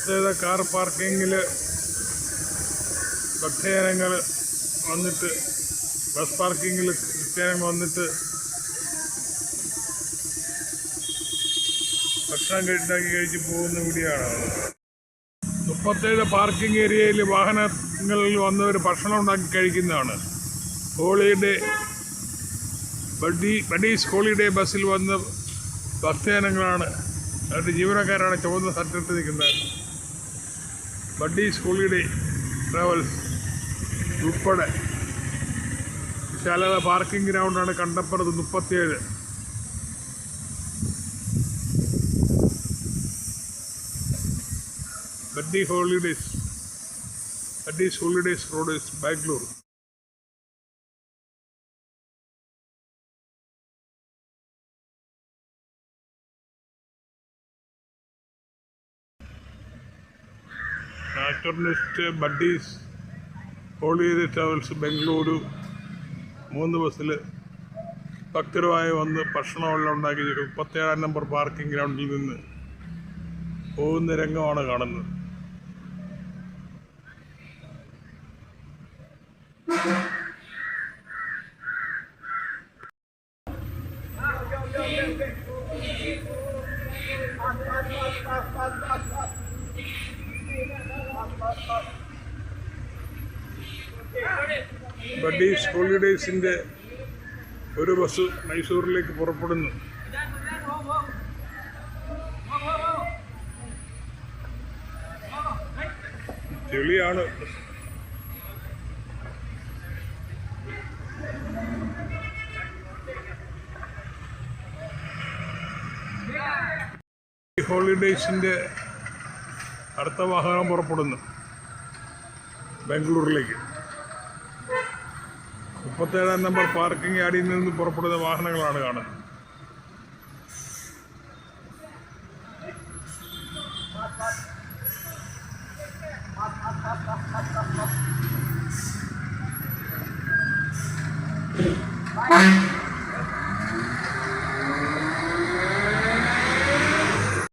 പ്രത്യേക കാർ പാർക്കിങ്ങിൽ ഭക്തജനങ്ങൾ വന്നിട്ട് ബസ് പാർക്കിങ്ങിൽ ക്രിസ്ത്യാനികൾ വന്നിട്ട് ഭക്ഷണം കഴിച്ച് പോകുന്ന വീഡിയോയാണ്. 37 പാർക്കിംഗ് ഏരിയയിൽ വാഹനങ്ങളിൽ വന്നവർ ഭക്ഷണം ഉണ്ടാക്കി കഴിക്കുന്നതാണ്. ബഡീസ് ഹോളിഡേ ബസ്സിൽ വന്ന ഭക്തജനങ്ങളാണ്, അവരുടെ ജീവനക്കാരാണ് ചുവന്ന ഷർട്ടിട്ട് നിൽക്കുന്നത്. ബഡീസ് ഹോളിഡേ ട്രാവൽസ് ഉൾപ്പെടെ വിശാലത പാർക്കിംഗ് ഗ്രൗണ്ടാണ് കണ്ടപ്പുറത്ത് 37. Buddies Holidays road, Bangalore. Naturalist Buddies Holiday Travels Bengaluru 3 ബസ്സിൽ ഭക്തരുമായി വന്ന് ഭക്ഷണമെല്ലാം ഉണ്ടാക്കി 37 നമ്പർ പാർക്കിംഗ് ഗ്രൗണ്ടിൽ നിന്ന് പോകുന്ന രംഗമാണ് കാണുന്നത്. ബഡീസ് ഹോളിഡേയ്സിൻ്റെ ഒരു ബസ് മൈസൂരിലേക്ക് പുറപ്പെടുന്നു. ചെളിയാണ്. ഹോളിഡേയ്സിൻ്റെ അടുത്ത വാഹനം പുറപ്പെടുന്നു ബാംഗ്ലൂരിലേക്ക്. 37 നമ്പർ പാർക്കിംഗ് യാർഡിൽ നിന്ന് പുറപ്പെടുന്ന വാഹനങ്ങളാണ് കാണുന്നത്.